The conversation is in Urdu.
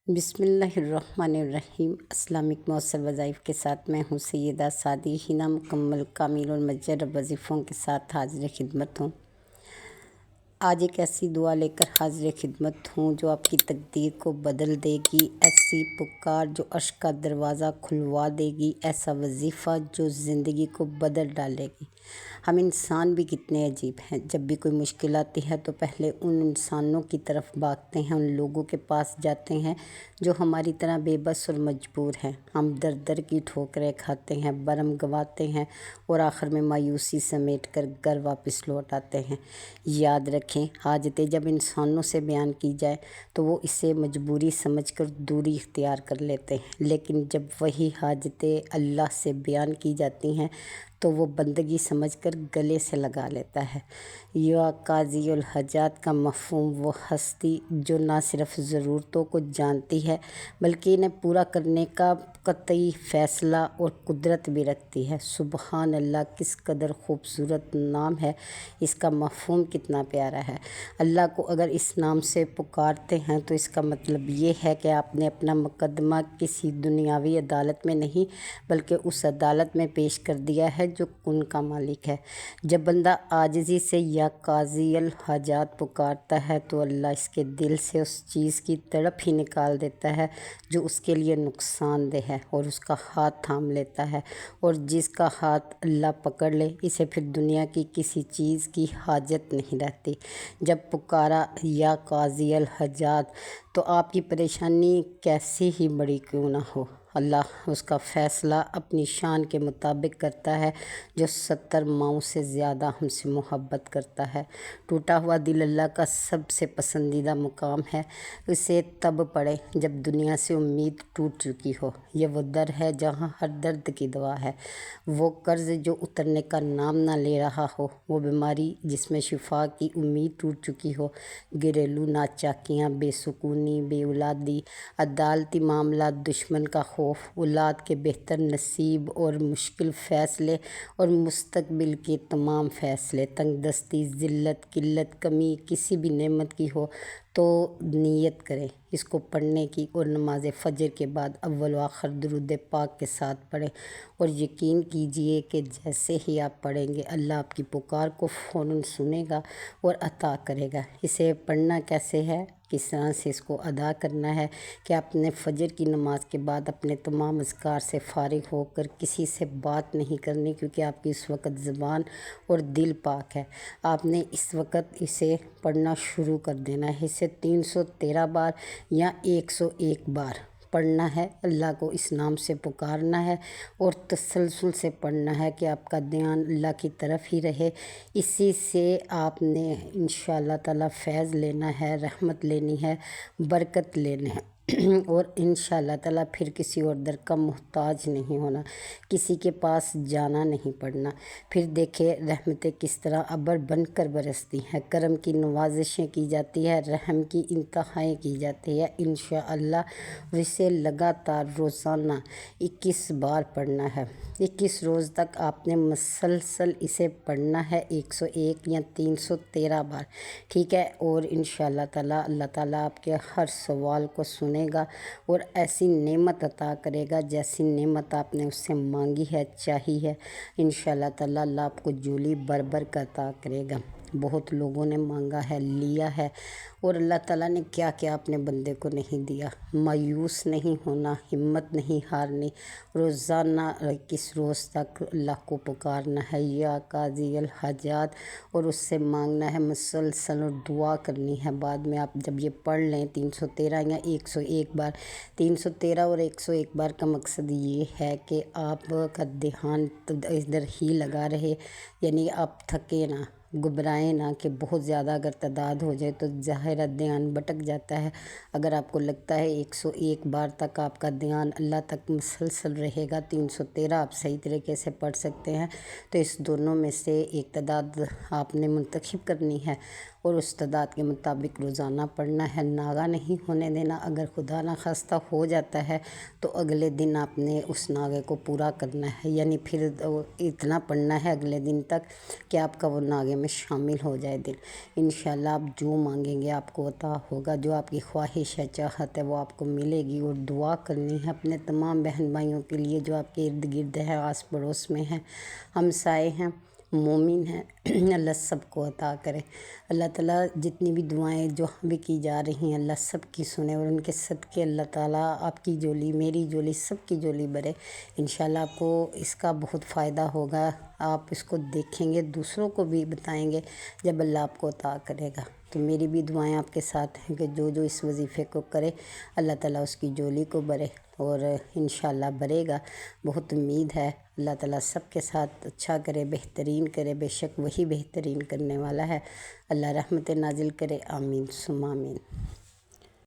بسم اللہ الرحمن الرحیم۔ السلام علیکم۔ مؤثر وظائف کے ساتھ میں ہوں سیدہ سعدی ہنا، مکمل کامل المجرب وظیفوں کے ساتھ حاضر خدمت ہوں۔ آج ایک ایسی دعا لے کر حاضر خدمت ہوں جو آپ کی تقدیر کو بدل دے گی، ایسی پکار جو عرش کا دروازہ کھلوا دے گی، ایسا وظیفہ جو زندگی کو بدل ڈالے گی۔ ہم انسان بھی کتنے عجیب ہیں، جب بھی کوئی مشکل آتی ہے تو پہلے ان انسانوں کی طرف بھاگتے ہیں، ان لوگوں کے پاس جاتے ہیں جو ہماری طرح بے بس اور مجبور ہیں۔ ہم در در کی ٹھوکریں کھاتے ہیں، برہم گنواتے ہیں اور آخر میں مایوسی سمیٹ کر گھر واپس لوٹ آتے ہیں۔ یاد رکھیں، حاجتیں جب انسانوں سے بیان کی جائے تو وہ اسے مجبوری سمجھ کر دوری اختیار کر لیتے ہیں، لیکن جب وہی حاجتیں اللہ سے بیان کی جاتی ہیں تو وہ بندگی سمجھ کر گلے سے لگا لیتا ہے۔ یا قاضی الحاجات کا مفہوم وہ ہستی جو نہ صرف ضرورتوں کو جانتی ہے بلکہ انہیں پورا کرنے کا قطعی فیصلہ اور قدرت بھی رکھتی ہے۔ سبحان اللہ، کس قدر خوبصورت نام ہے، اس کا مفہوم کتنا پیارا ہے۔ اللہ کو اگر اس نام سے پکارتے ہیں تو اس کا مطلب یہ ہے کہ آپ نے اپنا مقدمہ کسی دنیاوی عدالت میں نہیں بلکہ اس عدالت میں پیش کر دیا ہے جو کن کا مالک ہے۔ جب بندہ عاجزی سے یا قاضی الحاجات پکارتا ہے تو اللہ اس کے دل سے اس چیز کی تڑپ ہی نکال دیتا ہے جو اس کے لیے نقصان دہ ہے، اور اس کا ہاتھ تھام لیتا ہے، اور جس کا ہاتھ اللہ پکڑ لے اسے پھر دنیا کی کسی چیز کی حاجت نہیں رہتی۔ جب پکارا یا قاضی الحاجات تو آپ کی پریشانی کیسی ہی بڑی کیوں نہ ہو، اللہ اس کا فیصلہ اپنی شان کے مطابق کرتا ہے، جو 70 ماؤں سے زیادہ ہم سے محبت کرتا ہے۔ ٹوٹا ہوا دل اللہ کا سب سے پسندیدہ مقام ہے۔ اسے تب پڑھیں جب دنیا سے امید ٹوٹ چکی ہو۔ یہ وہ در ہے جہاں ہر درد کی دوا ہے، وہ قرض جو اترنے کا نام نہ لے رہا ہو، وہ بیماری جس میں شفا کی امید ٹوٹ چکی ہو، گھریلو ناچاکیاں، بے سکونی، بے اولادی، عدالتی معاملات، دشمن کا خوف، اولاد کے بہتر نصیب اور مشکل فیصلے اور مستقبل کے تمام فیصلے، تنگ دستی، ذلت، قلت، کمی کسی بھی نعمت کی ہو تو نیت کریں اس کو پڑھنے کی، اور نماز فجر کے بعد اول و آخر درود پاک کے ساتھ پڑھیں، اور یقین کیجئے کہ جیسے ہی آپ پڑھیں گے اللہ آپ کی پکار کو فوراً سنے گا اور عطا کرے گا۔ اسے پڑھنا کیسے ہے، کس طرح سے اس کو ادا کرنا ہے کہ آپ نے فجر کی نماز کے بعد اپنے تمام اذکار سے فارغ ہو کر کسی سے بات نہیں کرنی، کیونکہ آپ کی اس وقت زبان اور دل پاک ہے۔ آپ نے اس وقت اسے پڑھنا شروع کر دینا ہے۔ اسے 313 بار یا 101 بار پڑھنا ہے، اللہ کو اس نام سے پکارنا ہے اور تسلسل سے پڑھنا ہے کہ آپ کا دھیان اللہ کی طرف ہی رہے۔ اسی سے آپ نے انشاءاللہ تعالیٰ فیض لینا ہے، رحمت لینی ہے، برکت لینا ہے، اور انشاءاللہ تعالیٰ پھر کسی اور در کا محتاج نہیں ہونا، کسی کے پاس جانا نہیں پڑنا۔ پھر دیکھیں رحمتیں کس طرح ابر بن کر برستی ہیں، کرم کی نوازشیں کی جاتی ہے، رحم کی انتہائیں کی جاتی ہے انشاءاللہ۔ اور اسے لگاتار روزانہ 21 بار پڑھنا ہے۔ 21 روز تک آپ نے مسلسل اسے پڑھنا ہے، 101 یا 313 بار، ٹھیک ہے؟ اور انشاءاللہ تعالیٰ اللہ تعالیٰ آپ کے ہر سوال کو سنے گا اور ایسی نعمت عطا کرے گا جیسی نعمت آپ نے اس سے مانگی ہے، چاہی ہے۔ انشاءاللہ تعالیٰ اللہ آپ کو جھولی بھر بھر کر عطا کرے گا۔ بہت لوگوں نے مانگا ہے، لیا ہے، اور اللہ تعالیٰ نے کیا کیا اپنے بندے کو نہیں دیا۔ مایوس نہیں ہونا، ہمت نہیں ہارنی، روزانہ 21 روز تک اللہ کو پکارنا ہے یا قاضی الحاجات، اور اس سے مانگنا ہے مسلسل، اور دعا کرنی ہے۔ بعد میں آپ جب یہ پڑھ لیں 313 یا 101 بار، 313 اور 101 بار کا مقصد یہ ہے کہ آپ کا دھیان ادھر ہی لگا رہے، یعنی آپ تھکے نہ، گھبرائیں نہ کہ بہت زیادہ اگر تعداد ہو جائے تو ظاہر دھیان بھٹک جاتا ہے۔ اگر آپ کو لگتا ہے 101 بار تک آپ کا دھیان اللہ تک مسلسل رہے گا، 313 آپ صحیح طریقے سے پڑھ سکتے ہیں، تو اس دونوں میں سے ایک تعداد آپ نے منتخب کرنی ہے اور اس تعداد کے مطابق روزانہ پڑھنا ہے، ناغہ نہیں ہونے دینا۔ اگر خدا نخواستہ ہو جاتا ہے تو اگلے دن آپ نے اس ناغے کو پورا کرنا ہے، یعنی پھر اتنا پڑھنا ہے اگلے دن تک کہ آپ کا وہ ناغے میں شامل ہو جائے دن۔ انشاءاللہ آپ جو مانگیں گے آپ کو عطا ہوگا، جو آپ کی خواہش ہے، چاہت ہے، وہ آپ کو ملے گی۔ اور دعا کرنی ہے اپنے تمام بہن بھائیوں کے لیے جو آپ کے ارد گرد ہے، آس پڑوس میں ہیں، ہمسائے ہیں، مومن ہیں، اللہ سب کو عطا کرے۔ اللہ تعالیٰ جتنی بھی دعائیں جو بھی کی جا رہی ہیں اللہ سب کی سنے، اور ان کے صدقے اللہ تعالیٰ آپ کی جھولی، میری جھولی، سب کی جھولی بھرے۔ انشاءاللہ آپ کو اس کا بہت فائدہ ہوگا، آپ اس کو دیکھیں گے، دوسروں کو بھی بتائیں گے جب اللہ آپ کو عطا کرے گا۔ تو میری بھی دعائیں آپ کے ساتھ ہیں کہ جو اس وظیفے کو کرے اللہ تعالیٰ اس کی جھولی کو بھرے، اور انشاءاللہ بھرے گا، بہت امید ہے۔ اللہ تعالیٰ سب کے ساتھ اچھا کرے، بہترین کرے، بے شک وہی بہترین کرنے والا ہے۔ اللہ رحمت نازل کرے، آمین ثم آمین۔